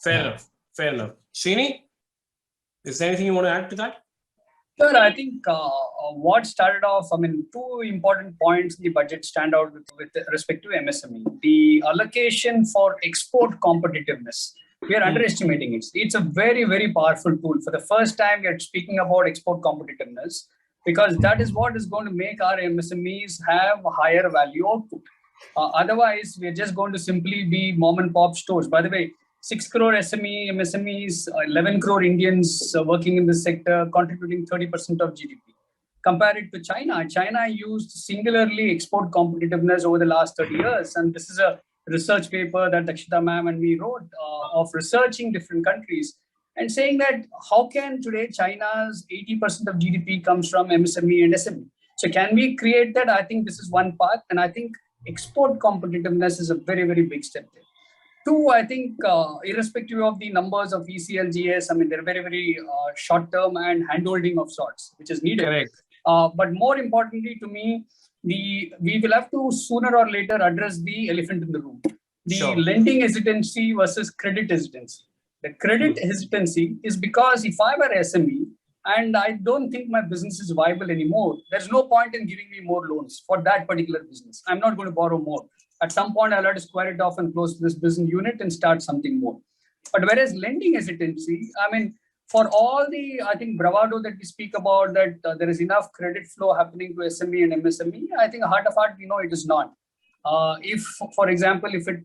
Fair enough. Fair enough. Srini, is there anything you want to add to that? Sure, I think what started off, two important points in the budget stand out with respect to MSME. The allocation for export competitiveness, we are underestimating it. It's a very, very powerful tool. For the first time, we are speaking about export competitiveness because that is what is going to make our MSMEs have higher value output. Otherwise, we are just going to simply be mom and pop stores. By the way, 6 crore MSMEs, 11 crore Indians working in this sector, contributing 30% of GDP. Compare it to China. China used singularly export competitiveness over the last 30 years. And this is a research paper that Dakshita ma'am and we wrote of researching different countries and saying that how can today China's 80% of GDP comes from MSME and SME. So can we create that? I think this is one path. And I think export competitiveness is a very, very big step there. Two, I think irrespective of the numbers of ECLGS, they're very, very short-term and hand-holding of sorts, which is needed. Correct. But more importantly to me, we will have to sooner or later address the elephant in the room. The lending hesitancy versus credit hesitancy. The credit hesitancy is because if I were SME and I don't think my business is viable anymore, there's no point in giving me more loans for that particular business. I'm not going to borrow more. At some point, I'll have to square it off and close this business unit and start something more. But whereas lending hesitancy, for all the, bravado that we speak about that there is enough credit flow happening to SME and MSME, I think heart of heart, we know it is not. If, for example, if it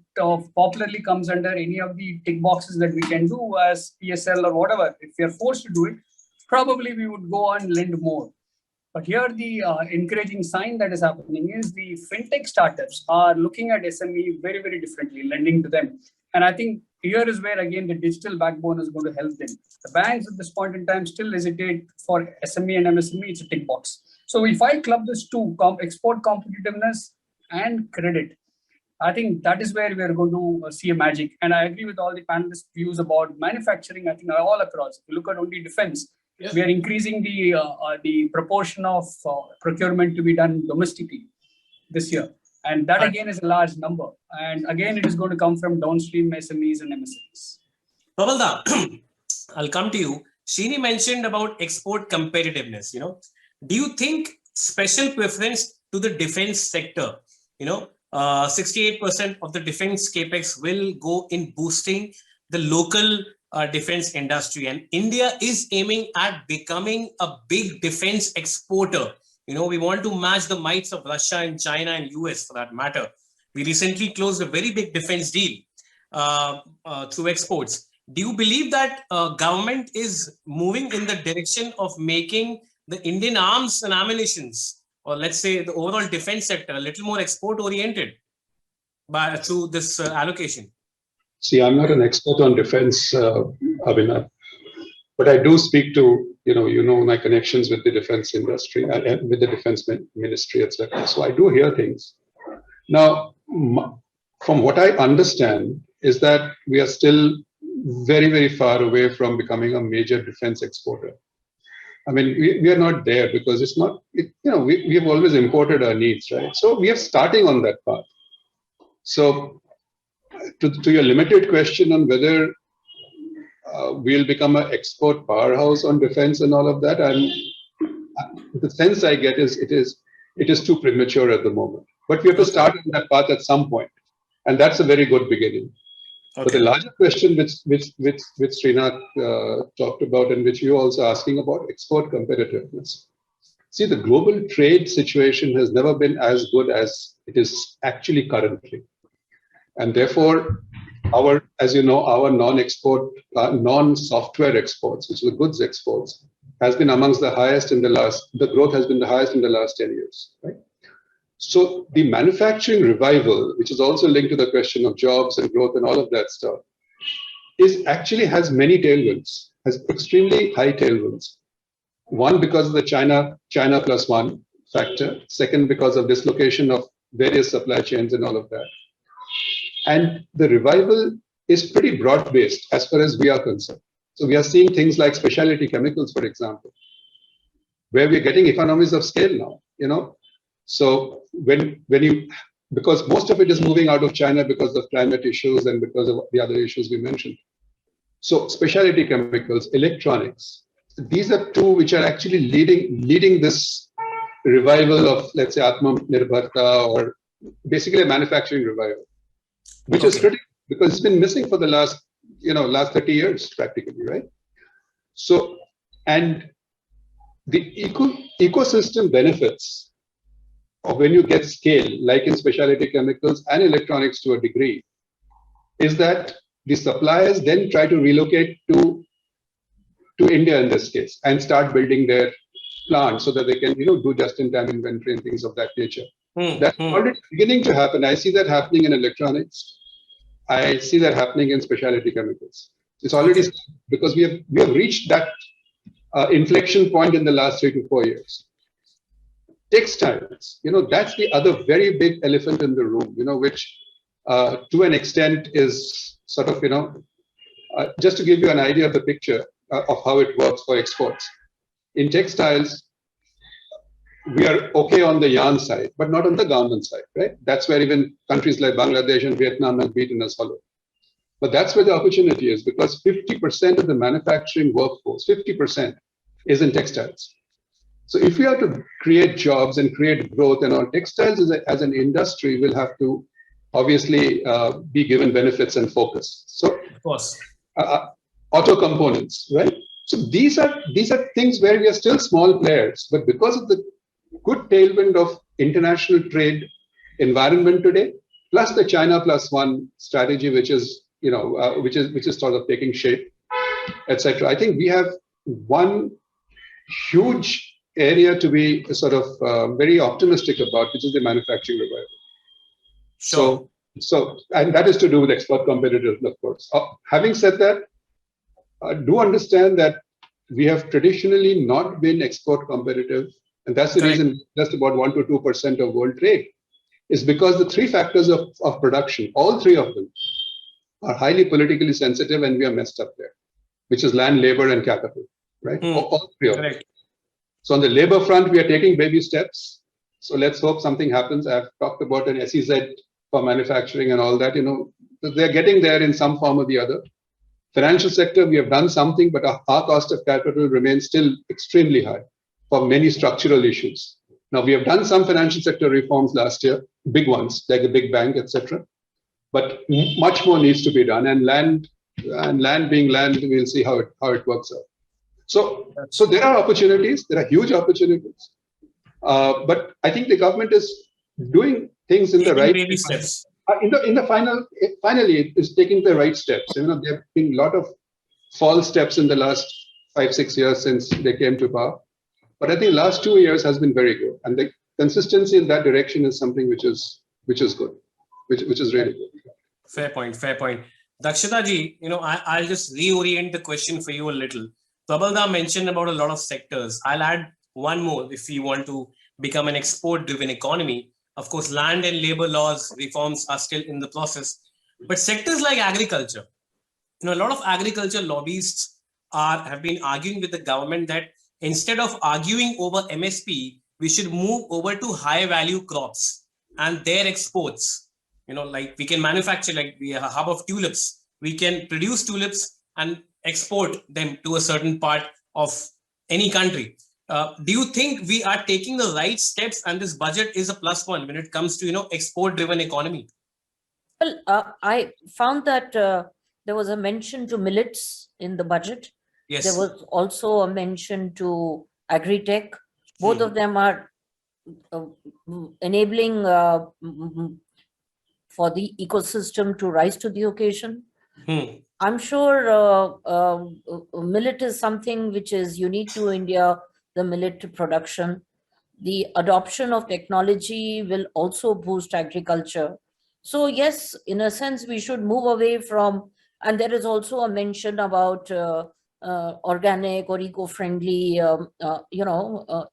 popularly comes under any of the tick boxes that we can do as PSL or whatever, if we are forced to do it, probably we would go on lend more. But here the encouraging sign that is happening is the fintech startups are looking at SME very, very differently, lending to them. And I think here is where, again, the digital backbone is going to help them. The banks at this point in time still hesitate for SME and MSME. It's a tick box. So if I club this two, export competitiveness and credit, I think that is where we are going to see a magic. And I agree with all the panelists' views about manufacturing. I think all across. If you look at only defense, we are increasing the proportion of procurement to be done domestically this year. And that again is a large number. And again, it is going to come from downstream SMEs and MSMEs. Prabal, I'll come to you. Srini mentioned about export competitiveness. Do you think special preference to the defense sector, 68% of the defense capex will go in boosting the local defense industry, and India is aiming at becoming a big defense exporter. We want to match the mights of Russia and China and US for that matter. We recently closed a very big defense deal through exports. Do you believe that government is moving in the direction of making the Indian arms and ammunitions, or let's say the overall defense sector, a little more export oriented through this allocation? See, I'm not an expert on defense, Abhinav, but I do speak to, my connections with the defense industry and with the defense ministry, etc. So I do hear things. Now, from what I understand is that we are still very, very far away from becoming a major defense exporter. We are not there because it's not, we have always imported our needs, right? So we are starting on that path. So to your limited question on whether we'll become an export powerhouse on defense and all of that, the sense I get is it is too premature at the moment. But we have to start on that path at some point, and that's a very good beginning. Okay. But the larger question which Srinath talked about, and which you're also asking about, export competitiveness. See, the global trade situation has never been as good as it is actually currently. And therefore, our non-export, non-software exports, which are the goods exports, has been amongst the highest the growth has been the highest in the last 10 years, right? So the manufacturing revival, which is also linked to the question of jobs and growth and all of that stuff, has many tailwinds, has extremely high tailwinds. One, because of the China plus one factor. Second, because of dislocation of various supply chains and all of that. And the revival is pretty broad-based as far as we are concerned. So we are seeing things like specialty chemicals, for example, where we're getting economies of scale now, So because most of it is moving out of China because of climate issues and because of the other issues we mentioned. So specialty chemicals, electronics, these are two which are actually leading this revival of, let's say, Atmanirbharta, or basically a manufacturing revival, which is critical because it's been missing for the last 30 years practically, right? So, and the ecosystem benefits of when you get scale, like in specialty chemicals and electronics to a degree, is that the suppliers then try to relocate to India in this case and start building their plants so that they can do just-in-time inventory and things of that nature. That's already beginning to happen. I see that happening in electronics. I see that happening in specialty chemicals. It's already because we have reached that inflection point in the last 3 to 4 years. Textiles, that's the other very big elephant in the room, which to an extent is sort of, just to give you an idea of the picture of how it works for exports. In textiles, we are okay on the yarn side, but not on the garment side, right? That's where even countries like Bangladesh and Vietnam have beaten us hollow. But that's where the opportunity is, because 50% of the manufacturing workforce, 50% is in textiles. So if we have to create jobs and create growth, and our textiles as an industry will have to obviously be given benefits and focus. So of course, auto components, right? So these are things where we are still small players, but because of the good tailwind of international trade environment today, plus the China plus one strategy, which is sort of taking shape, etc. I think we have one huge area to be sort of very optimistic about, which is the manufacturing revival. Sure. So, and that is to do with export competitiveness, of course. Having said that, do understand that we have traditionally not been export competitive, and that's the reason just about 1 to 2% of world trade is because the three factors of production, all three of them, are highly politically sensitive, and we are messed up there, which is land, labor, and capital, right? All three of them. So on the labor front, we are taking baby steps. So let's hope something happens. I've talked about an SEZ for manufacturing and all that. They're getting there in some form or the other. Financial sector, we have done something, but our cost of capital remains still extremely high for many structural issues. Now, we have done some financial sector reforms last year, big ones, like a big bank, etc. But much more needs to be done. And land being land, we'll see how it works out. So there are opportunities. There are huge opportunities. But I think the government is doing things in the right baby steps. Finally, it is taking the right steps. There have been a lot of false steps in the last 5-6 years since they came to power. But I think the last 2 years has been very good, and the consistency in that direction is something which is good, which is really good. Fair point. Dakshita ji, I'll just reorient the question for you a little. Prabal mentioned about a lot of sectors. I'll add one more. If you want to become an export-driven economy, of course, land and labor laws reforms are still in the process. But sectors like agriculture, a lot of agriculture lobbyists have been arguing with the government that instead of arguing over MSP, we should move over to high-value crops and their exports. Like we can manufacture, like we have a hub of tulips. We can produce tulips and export them to a certain part of any country. Do you think we are taking the right steps, and this budget is a plus one when it comes to export-driven economy? Well, I found that there was a mention to millets in the budget. Yes. There was also a mention to agri-tech. Both of them are enabling for the ecosystem to rise to the occasion. I'm sure millet is something which is unique to India, the millet production. The adoption of technology will also boost agriculture. So yes, in a sense, we should move away from, and there is also a mention about organic or eco-friendly,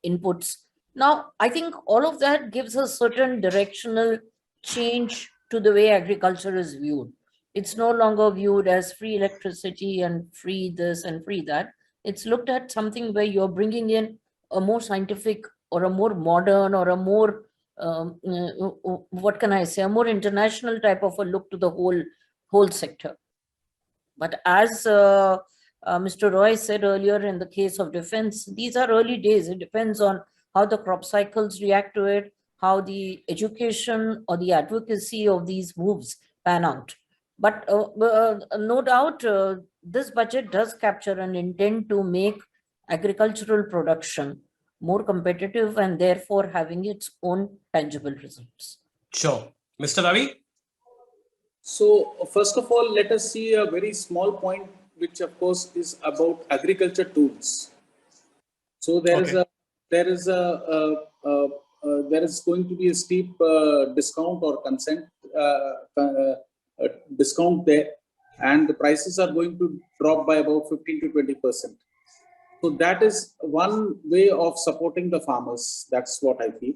inputs. Now, I think all of that gives a certain directional change to the way agriculture is viewed. It's no longer viewed as free electricity and free this and free that. It's looked at something where you're bringing in a more scientific or a more modern or a more, what can I say, a more international type of a look to the whole sector. But as Mr. Roy said earlier, in the case of defense, these are early days. It depends on how the crop cycles react to it, how the education or the advocacy of these moves pan out. But no doubt, this budget does capture an intent to make agricultural production more competitive and therefore having its own tangible results. Sure. Mr. Ravi? So first of all, let us see a very small point, which of course is about agriculture tools. So there is going to be a steep discount or consent discount there, and the prices are going to drop by about 15 to 20%. So that is one way of supporting the farmers. That's what I feel.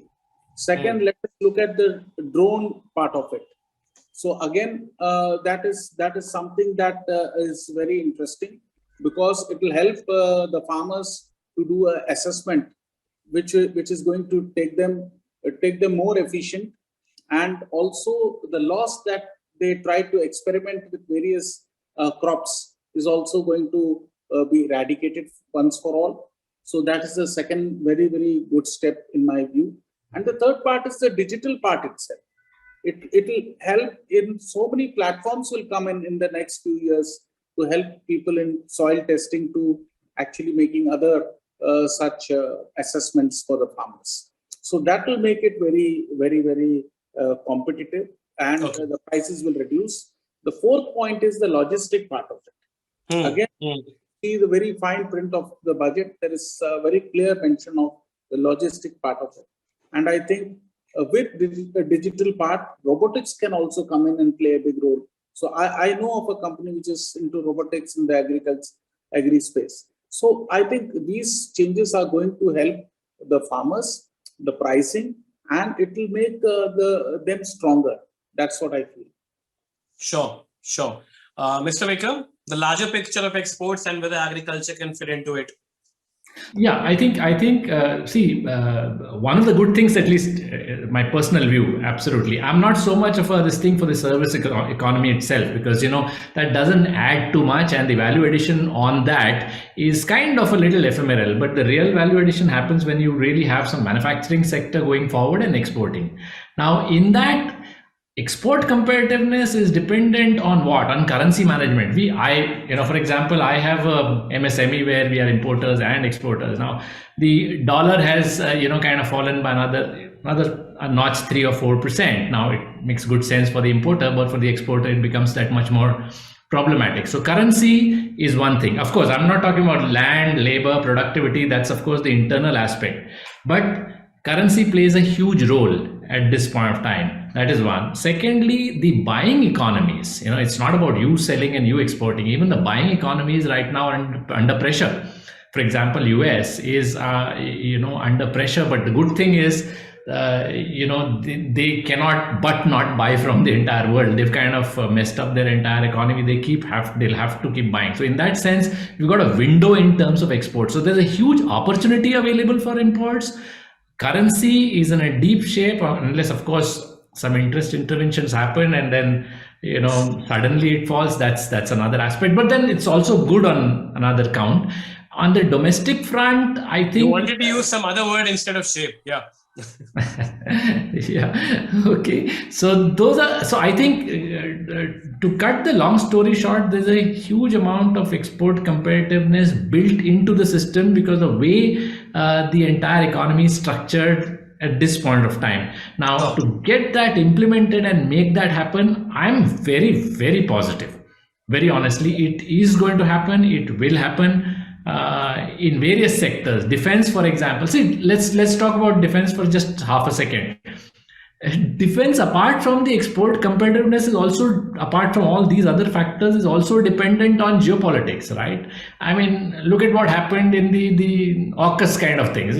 Second, let us look at the drone part of it. So again, that is something that is very interesting, because it will help the farmers to do an assessment, which is going to take them more efficient, and also the loss that they try to experiment with various crops is also going to be eradicated once for all. So that is the second very, very good step in my view. And the third part is the digital part itself. It will help in so many platforms will come in the next few years to help people in soil testing, to actually making other such assessments for the farmers. So that will make it very, very, very competitive, and the prices will reduce. The fourth point is the logistic part of it. Again, see the very fine print of the budget, there is a very clear mention of the logistic part of it. And I think with the digital part, robotics can also come in and play a big role. So I know of a company which is into robotics in the agri space. So I think these changes are going to help the farmers, the pricing, and it will make them stronger. That's what I feel. Sure. Mr. Vikram, the larger picture of exports and whether agriculture can fit into it. Yeah, I think. See, one of the good things, at least my personal view, absolutely. I'm not so much of this thing for the service economy itself, because that doesn't add too much, and the value addition on that is kind of a little ephemeral. But the real value addition happens when you really have some manufacturing sector going forward and exporting. Now, in that, export competitiveness is dependent on what? On currency management. For example, I have a MSME where we are importers and exporters. Now, the dollar has, kind of fallen by another notch, 3 or 4%. Now, it makes good sense for the importer, but for the exporter, it becomes that much more problematic. So currency is one thing. Of course, I'm not talking about land, labor, productivity. That's, of course, the internal aspect. But currency plays a huge role at this point of time. That is one. Secondly, the buying economies. It's not about you selling and you exporting. Even the buying economies right now are under pressure. For example, US is under pressure. But the good thing is, they cannot but not buy from the entire world. They've kind of messed up their entire economy. They'll have to keep buying. So in that sense, we've got a window in terms of exports. So there's a huge opportunity available for imports. Currency is in a deep shape, unless, of course, some interventions happen and then suddenly it falls. That's another aspect. But then it's also good on another count. On the domestic front, I think you wanted to use some other word instead of shape. Yeah. Yeah. Okay. So I think to cut the long story short, there's a huge amount of export competitiveness built into the system, because the way the entire economy is structured at this point of time. Now, to get that implemented and make that happen, I'm very, very positive. Very honestly, it is going to happen. It will happen in various sectors. Defense, for example. See, let's talk about defense for just half a second. Defense, apart from the export competitiveness, is also, apart from all these other factors, is also dependent on geopolitics, right? I mean, look at what happened in the AUKUS kind of things.